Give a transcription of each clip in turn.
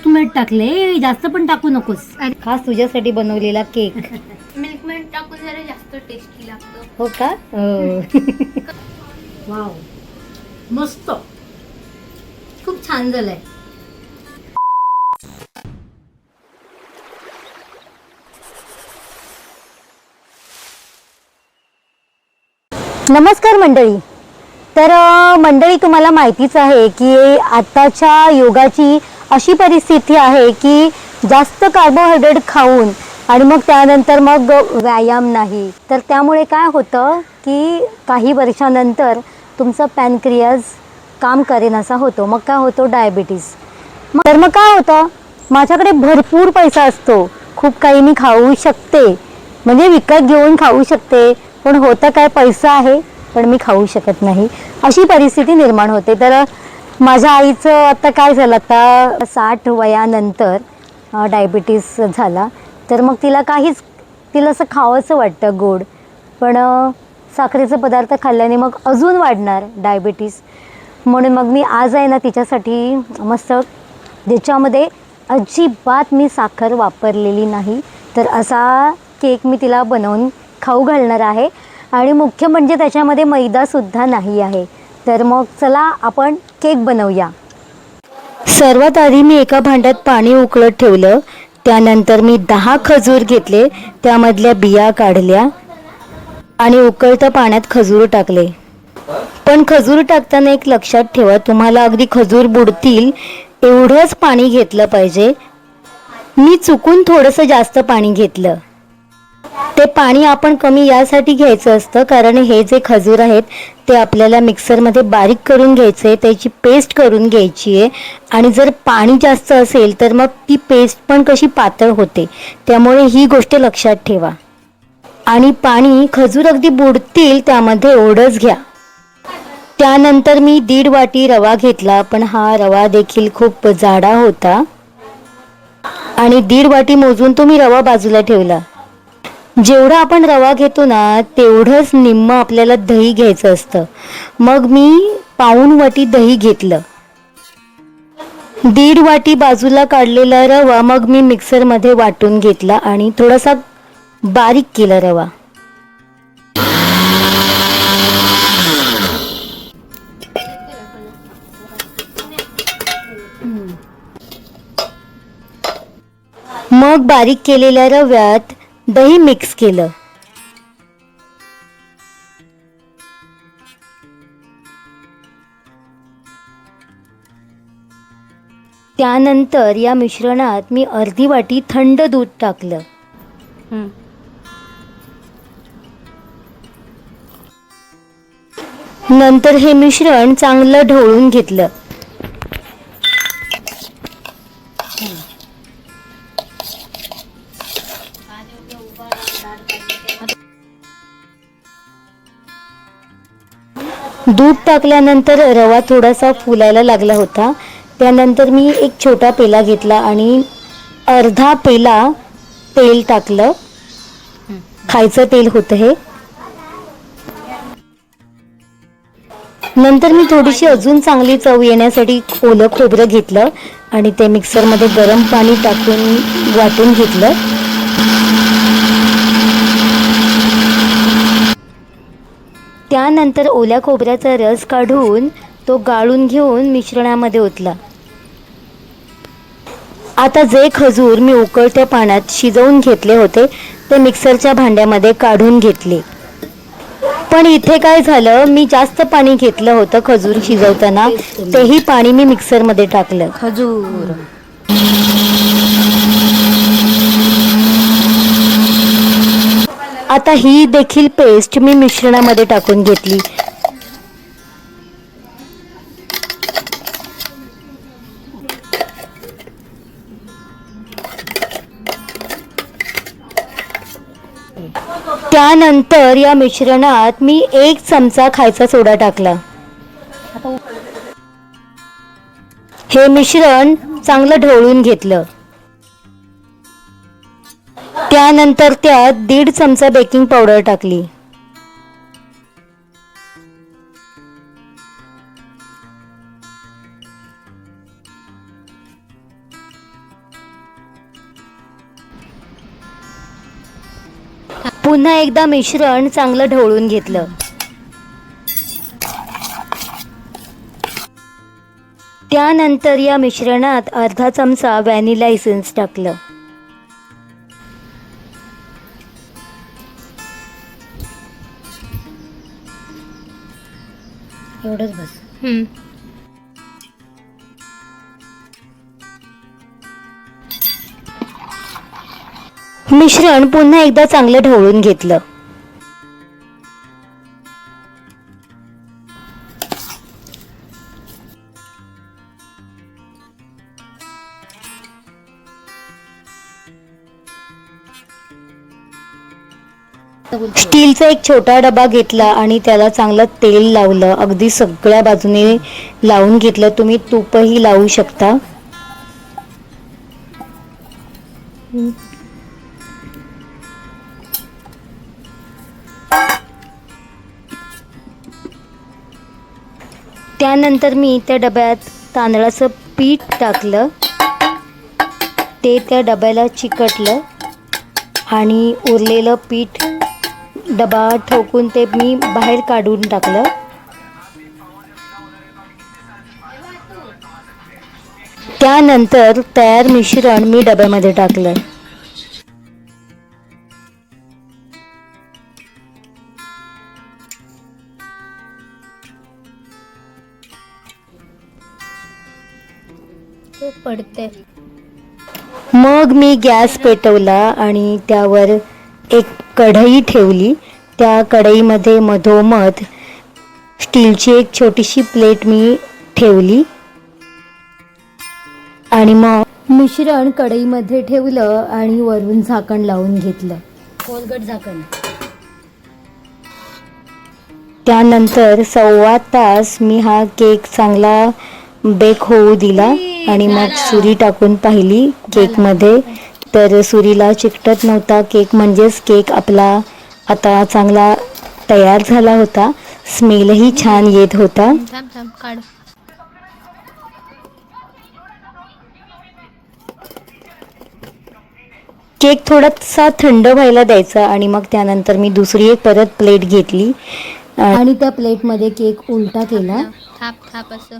मीठ टाकले, जास्त पण टाकू नकोस. खास तुझ्यासाठी बनवलेला केक. मिल्क मेड टाकून जरा जास्त टेस्टी लागतं. हो का? वाव, मस्त, खूप छान झालंय. नमस्कार मंडळी. तर मंडळी, तुम्हाला माहितीच आहे की आताच्या युगाची अशी परिस्थिती आहे की जास्त कार्बोहायड्रेट खाऊन आणि मग त्यानंतर मग व्यायाम नाही, तर त्यामुळे काय होतं की काही वर्षानंतर तुमचं पॅनक्रियाज काम करेनासा होतो. मग काय होतो? डायबिटीज. तर मग काय होतं, माझ्याकडे भरपूर पैसा असतो, खूप काही मी खाऊ शकते, म्हणजे विकत घेऊन खाऊ शकते, पण होतं काय, पैसा आहे पण मी खाऊ शकत नाही, अशी परिस्थिती निर्माण होते. तर माझ्या आईचं आता काय झालं, आता 60 वयानंतर डायबिटीस झाला. तर मग तिला असं खावंसं वाटतं गोड, पण साखरेचे पदार्थ खाल्ल्याने मग अजून वाढणार डायबिटीस. म्हणून मग मी आज आहे ना तिच्यासाठी मस्त, ज्याच्यामध्ये अजिबात मी साखर वापरलेली नाही, तर असा केक मी तिला बनवून खाऊ घालणार आहे. आणि मुख्य म्हणजे त्याच्यामध्ये मैदासुद्धा नाही आहे. तर मग चला आपण केक बनवूया. सर्वात आधी मी एका भांड्यात पाणी उकळत ठेवलं. त्यानंतर मी 10 खजूर घेतले, त्यामधल्या बिया काढल्या आणि उकळत्या पाण्यात खजूर टाकले. पण खजूर टाकताना एक लक्षात ठेवा, तुम्हाला अगदी खजूर बुडतील एवढंच पाणी घेतलं पाहिजे. मी चुकून थोडंसं जास्त पाणी घेतलं. ते पाणी आपण कमी यासाठी घ्यायचं असतं कारण हे जे खजूर आहेत ते आपल्याला मिक्सरमध्ये बारीक करून घ्यायचं आहे, त्याची पेस्ट करून घ्यायची आहे. आणि जर पाणी जास्त असेल तर मग ती पेस्ट पण कशी पातळ होते, त्यामुळे ही गोष्ट लक्षात ठेवा. आणि पाणी खजूर अगदी बुडतील त्यामध्ये एवढंच घ्या. त्यानंतर मी 1.5 वाटी रवा घेतला, पण हा रवा देखील खूप जाडा होता आणि 1.5 वाटी मोजून तो मी रवा बाजूला ठेवला. जेवढा आपण रवा घेतो ना तेवढंच निम्म आपल्याला दही घ्यायचं असतं. मग मी 1.25 वाटी दही घेतलं. 1.5 वाटी बाजूला काढलेला रवा मग मी मिक्सरमध्ये वाटून घेतला आणि थोडासा बारीक केला रवा. मग बारीक केलेल्या रव्यात दही मिक्स केलं. त्यानंतर या मिश्रणात मी अर्धी वाटी थंड दूध टाकलं. नंतर हे मिश्रण चांगलं ढवळून घेतलं. दूध टाकल्यानंतर रवा थोडासा फुलायला लागला होता. त्यानंतर मी एक छोटा पेला घेतला आणि अर्धा पेला तेल टाकलं. खायचं तेल होतं हे. नंतर मी थोडीशी अजून चांगली चव येण्यासाठी ओलं खोबरं घेतलं आणि ते मिक्सरमध्ये गरम पाणी टाकून वाटून घेतलं. त्यानंतर ओल्या खोबऱ्याचा रस काढून तो गाळून घेऊन मिश्रणामध्ये ओतला. आता जे खजूर मी उकळत्या पाण्यात शिजवून घेतले होते ते मिक्सरच्या भांड्यामध्ये काढून घेतले. पण इथे काय झालं, मी जास्त पाणी घेतलं होतं खजूर शिजवताना, तेही पाणी मी मिक्सरमध्ये टाकलं. खजूर आता ही देखील पेस्ट मी मिश्रणामध्ये टाकून घेतली. त्यानंतर या मिश्रणात मी 1 चमचा खायचा सोडा टाकला. हे मिश्रण चांगलं ढवळून घेतलं. त्यानंतर त्यात 1.5 चमचा बेकिंग पावडर टाकली. पुन्हा एकदा मिश्रण चांगलं ढवळून घेतलं. त्यानंतर या मिश्रणात अर्धा चमचा व्हॅनिला इसेन्स टाकलं. एवढंच बस. मिश्रण पुन्हा एकदा चांगलं ढवळून घेतलं. स्टीलचा एक छोटा डबा घेतला आणि त्याला चांगलं तेल लावलं. अगदी सगळ्या बाजूने लावून घेतलं. तुम्ही तूपही लावू शकता. त्यानंतर मी त्या डब्यात तांदळाचं पीठ टाकलं. ते त्या डब्याला चिकटलं आणि उरलेलं पीठ डबा ठोकून ते मी बाहेर काढून टाकलं. त्यानंतर तयार मिश्रण मी डब्यामध्ये टाकलं. पडते. मग मी गॅस पेटवला आणि त्यावर एक कढई ठेवली. त्या कढईमध्ये मधोमध स्टीलची एक छोटीशी प्लेट मी ठेवली आणि मग मिश्रण कढईमध्ये ठेवलं आणि वरून झाकण लावून घेतलं. कोलगट झाकण. त्यानंतर 1.25 तास मी हा केक चांगला बेक होऊ दिला आणि मग सुरी टाकून पाहिली केकमध्ये, तर सुरीला चिकटत नव्हता केक. म्हणजेच केक आपला आता चांगला तयार झाला होता. स्मेलही छान येत होता. काढ. केक थोडासा थंड व्हायला द्यायचा आणि मग त्यानंतर मी दुसरी एक परत प्लेट घेतली आणि त्या प्लेटमध्ये केक उलटा केला. थाप थाप असं.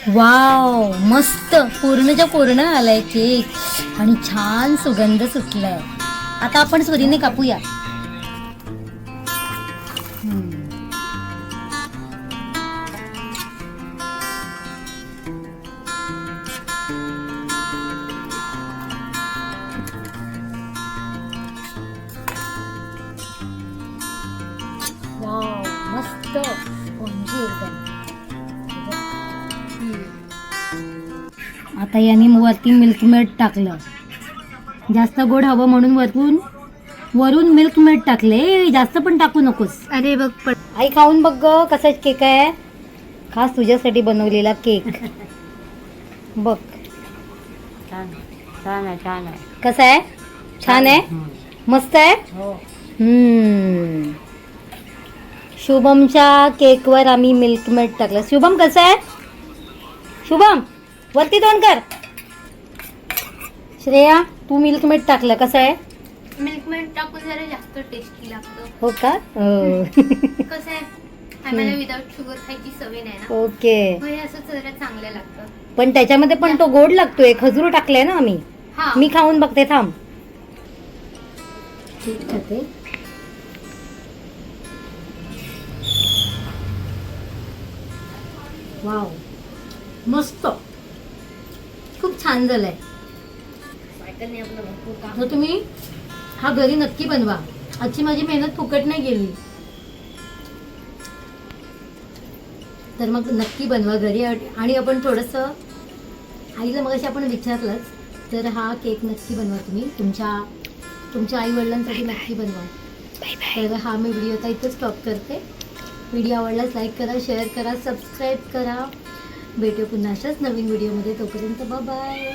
वाव, मस्त पूर्णच्या पूर्ण आलाय केक आणि छान सुगंध सुटलाय. आता आपण सुरीने कापूया. वाव, मस्त स्पॉन्जी एकदम. आता याने वरती मिल्क मेड टाकलं. जास्त गोड हवं म्हणून वरून मिल्क मेड टाकले. जास्त पण टाकू नकोस. अरे बघ पड. आई खाऊन बघ ग कसा केक आहे. खास तुझ्यासाठी बनवलेला केक. बघ छान छान आहे, छान आहे. कसा आहे. छान आहे. मस्त आहे. हो. शुभमच्या केकवर आम्ही मिल्क मेड टाकलं. शुभम कसं आहे. शुभम वरती तोंड कर. श्रेया तू मिल्क मेड टाकलं. कसं आहे. मिल्क मेड टाकून जरा जास्त टेस्टी लागतं. हो का. कसं आहे, आम्हाला विदाउट शुगर खायची सवय नाही ना. ओके. मग हे असं जरा चांगलं लागतं. पण त्याच्यामध्ये पण तो गोड लागतोय. खजूर टाकलाय ना आम्ही. हा. मी खाऊन बघते थांब. ठीक खाते. वाव, मस्त, खूप छान झालंय. तर तुम्ही हा घरी नक्की बनवा. आजची माझी मेहनत फुकट नाही गेली. तर मग नक्की बनवा घरी. आणि आपण थोडंसं आईला मगाशी आपण विचारलंच, तर हा केक नक्की बनवा तुम्ही. तुमच्या आई वडिलांसाठी नक्की बनवा. तर हा मी व्हिडिओ आता इथं स्टॉप करते. व्हिडिओ आवडल्यास लाईक करा, शेअर करा, सबस्क्राईब करा. भेटू पुन्हा अशाच नवीन व्हिडिओमध्ये. तोपर्यंत बाय बाय.